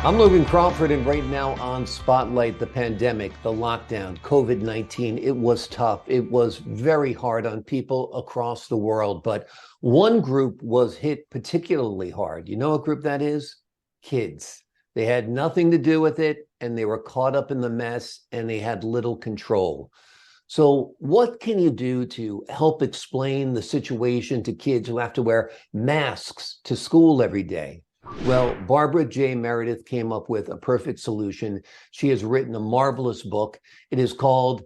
I'm Logan Crawford, and right now on Spotlight, the pandemic, the lockdown, COVID-19, it was tough. It was very hard on people across the world, but one group was hit particularly hard. You know what group that is? Kids. They had nothing to do with it, and they were caught up in the mess, and they had little control. So, what can you do to help explain the situation to kids who have to wear masks to school every day? Well, Barbara J. Meredith came up with a perfect solution. She has written a marvelous book. It is called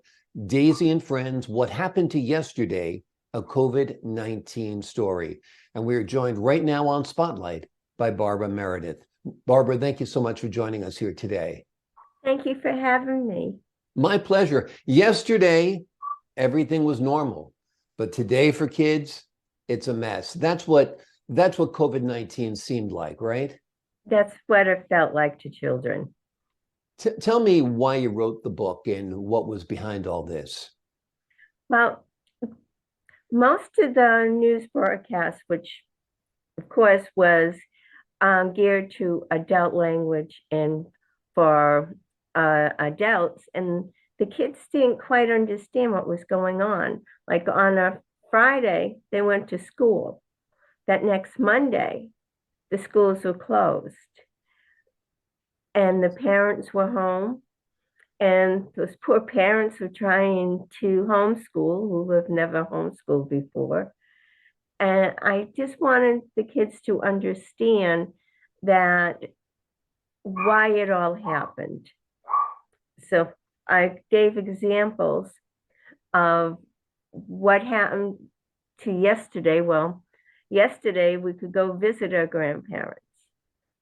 Daisy and Friends: What Happened to Yesterday, a COVID-19 Story. And we are joined right now on Spotlight by Barbara Meredith. Barbara, thank you so much for joining us here today. Thank you for having me. My pleasure. Yesterday, everything was normal, but today for kids, it's a mess. That's what COVID-19 seemed like, right? That's what it felt like to children. Tell me why you wrote the book and what was behind all this. Well, most of the news broadcasts, which of course was geared to adult language and for adults, and the kids didn't quite understand what was going on. Like on a Friday, they went to school. That next Monday, the schools were closed, and the parents were home. And those poor parents were trying to homeschool who have never homeschooled before. And I just wanted the kids to understand that why it all happened. So I gave examples of what happened to yesterday. Well, yesterday we could go visit our grandparents.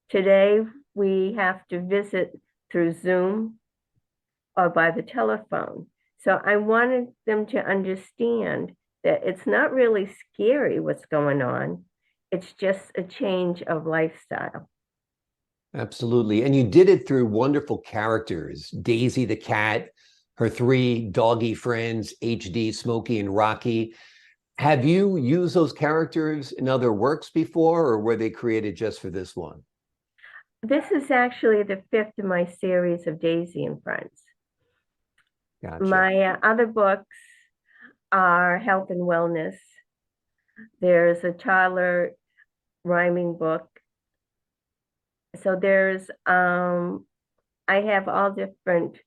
Today we have to visit through Zoom or by the telephone. So I wanted them to understand that it's not really scary what's going on. It's just a change of lifestyle. Absolutely. And you did it through wonderful characters: Daisy the cat, her three doggy friends, HD, Smokey, and Rocky. Have you used those characters in other works before, or were they created just for this one? This is actually the fifth of my series of Daisy and Friends. Gotcha. My other books are health and wellness. There's a toddler rhyming book. So I have all different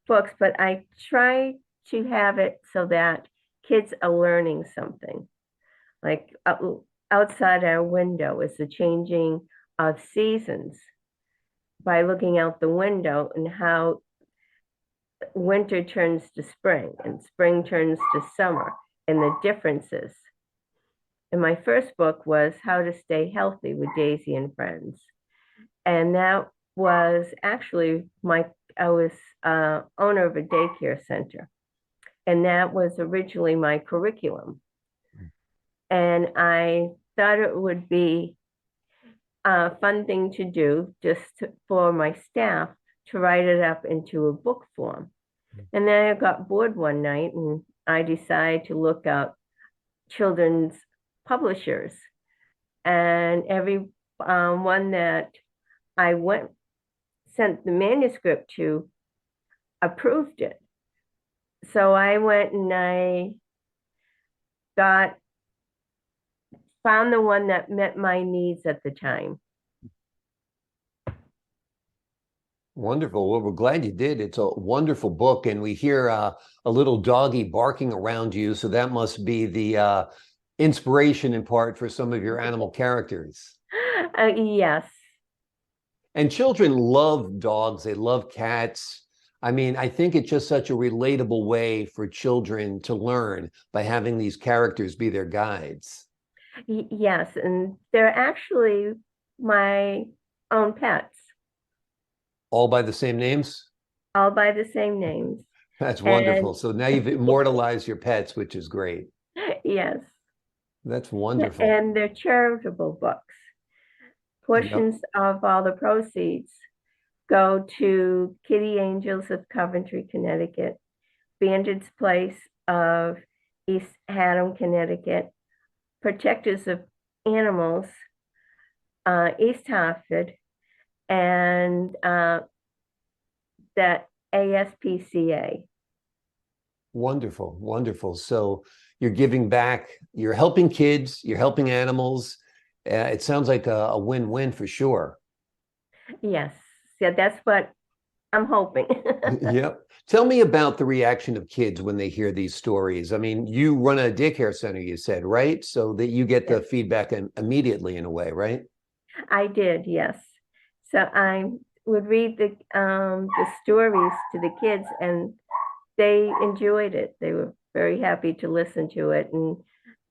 books, but I try to have it so that kids are learning something. Like outside our window is the changing of seasons by looking out the window and how winter turns to spring and spring turns to summer and the differences. And my first book was How to Stay Healthy with Daisy and Friends. And that was actually I was owner of a daycare center. And that was originally my curriculum. And I thought it would be a fun thing to do for my staff to write it up into a book form. And then I got bored one night and I decided to look up children's publishers. And every one that I sent the manuscript to approved it. So I went and I got found the one that met my needs at the time. Wonderful. Well, we're glad you did. It's a wonderful book, and we hear a little doggy barking around you, so that must be the inspiration in part for some of your animal characters. Yes. And children love dogs, they love cats. I mean, I think it's just such a relatable way for children to learn by having these characters be their guides. Yes. And they're actually my own pets, All by the same names? all by the same names. That's wonderful. And So now you've immortalized your pets, which is great. yes, That's wonderful. and they're charitable books. Yep. Portions of all the proceeds go to Kitty Angels of Coventry, Connecticut, Bandit's Place of East Haddam, Connecticut, Protectors of Animals, East Hartford, and that ASPCA. Wonderful, wonderful. So you're giving back, you're helping kids, you're helping animals. It sounds like a win-win for sure. Yes, yeah, that's what I'm hoping. Yep. Tell me about the reaction of kids when they hear these stories. I mean, you run a daycare center, you said, right? So that you get Yes, the feedback immediately in a way, right? I did, yes. So I would read the stories to the kids, and they enjoyed it. They were very happy to listen to it. And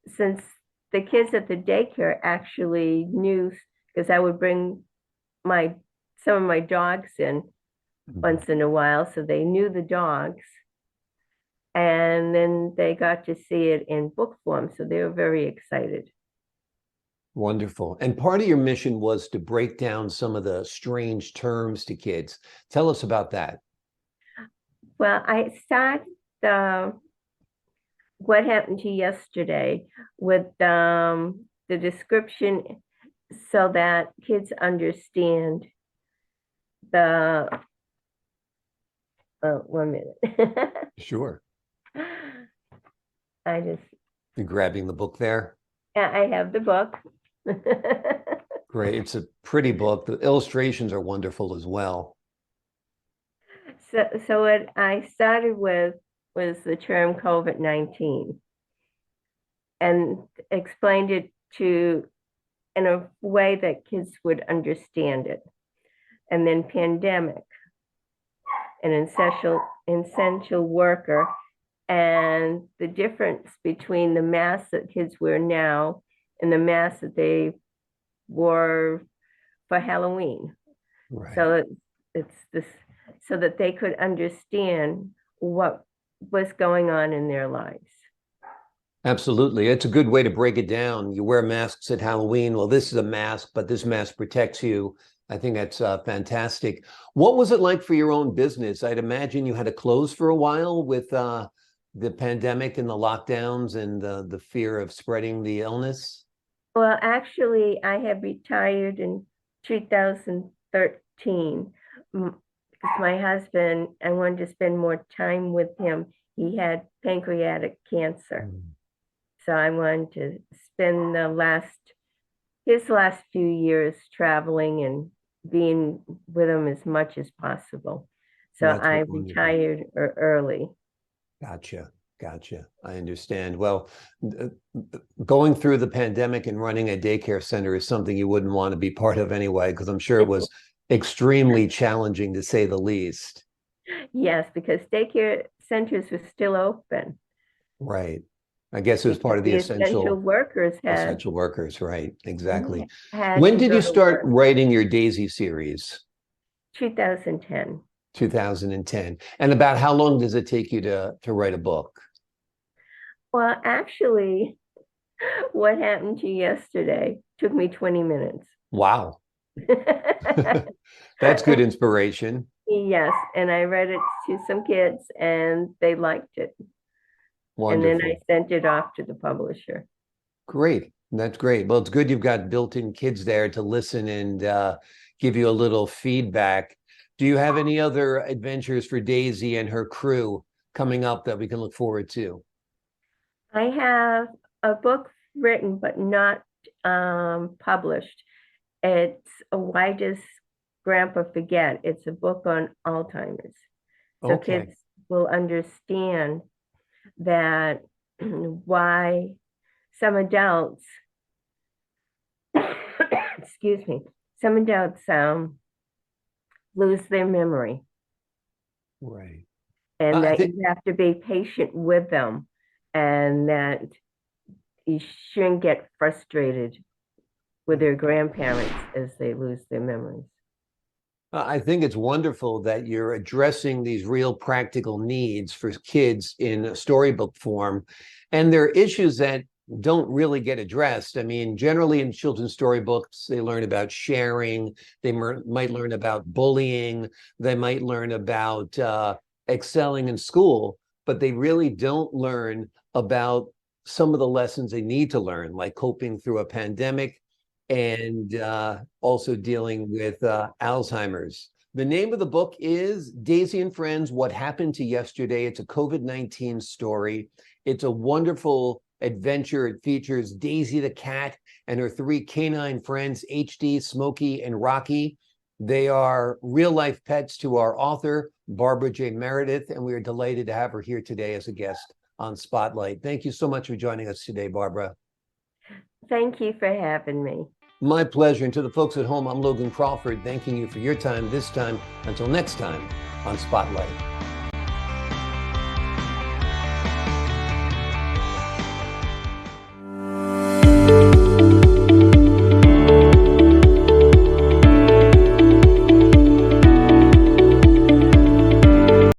since the kids at the daycare actually knew, because I would bring my some of my dogs in Mhm. once in a while, so they knew the dogs. And then they got to see it in book form, so they were very excited. Wonderful. And part of your mission was to break down some of the strange terms to kids. Tell us about that. Well, I started the what happened to yesterday with the description so that kids understand the 1 minute. Sure. I just You're grabbing the book there. I have the book. Great. It's a pretty book. The illustrations are wonderful as well. So what I started with was the term COVID-19 and explained it to in a way that kids would understand it. And then pandemic, an essential worker, and the difference between the mask that kids wear now and the mask that they wore for Halloween. Right. So it's this so that they could understand what was going on in their lives. Absolutely. It's a good way to break it down. You wear masks at Halloween. Well, this is a mask, but this mask protects you. I think that's fantastic. What was it like for your own business? I'd imagine you had to close for a while with the pandemic and the lockdowns and the fear of spreading the illness. Well, actually, I had retired in 2013 because my husband, I wanted to spend more time with him. He had pancreatic cancer. Mm. So I wanted to spend his last few years traveling and being with him as much as possible. So That's I wonderful. retired early. Gotcha. Gotcha. I understand. Well, going through the pandemic and running a daycare center is something you wouldn't want to be part of anyway, because I'm sure it was extremely challenging to say the least. Yes, because daycare centers were still open Right. I guess it was part because of the the essential workers essential workers, right? Exactly. had When to did go you to start work. writing your Daisy series? 2010. 2010. And about how long does it take you to write a book? Well, actually, what happened to you yesterday took me 20 minutes. Wow. That's good inspiration. Yes, and I read it to some kids and they liked it. And then I Wonderful. sent it off to the publisher. Great. That's great. Well, it's good you've got built-in kids there to listen and give you a little feedback. Do you have any other adventures for Daisy and her crew coming up that we can look forward to? I have a book written but not published. It's a Why Does Grandpa Forget? It's a book on Alzheimer's. So kids Okay. will understand that why some adults, excuse me, some adults lose their memory Right. and I that think you have to be patient with them and that you shouldn't get frustrated with their grandparents as they lose their memories. I think it's wonderful that you're addressing these real practical needs for kids in a storybook form. And there are issues that don't really get addressed. I mean, generally in children's storybooks, they learn about sharing, they might learn about bullying, they might learn about excelling in school, but they really don't learn about some of the lessons they need to learn, like coping through a pandemic and also dealing with Alzheimer's. The name of the book is Daisy and Friends, What Happened to Yesterday. It's a COVID-19 story. It's a wonderful adventure. It features Daisy the cat and her three canine friends, HD, Smokey, and Rocky. They are real-life pets to our author, Barbara J. Meredith, and we are delighted to have her here today as a guest on Spotlight. Thank you so much for joining us today, Barbara. Thank you for having me. My pleasure. And to the folks at home, I'm Logan Crawford, thanking you for your time this time. Until next time on Spotlight.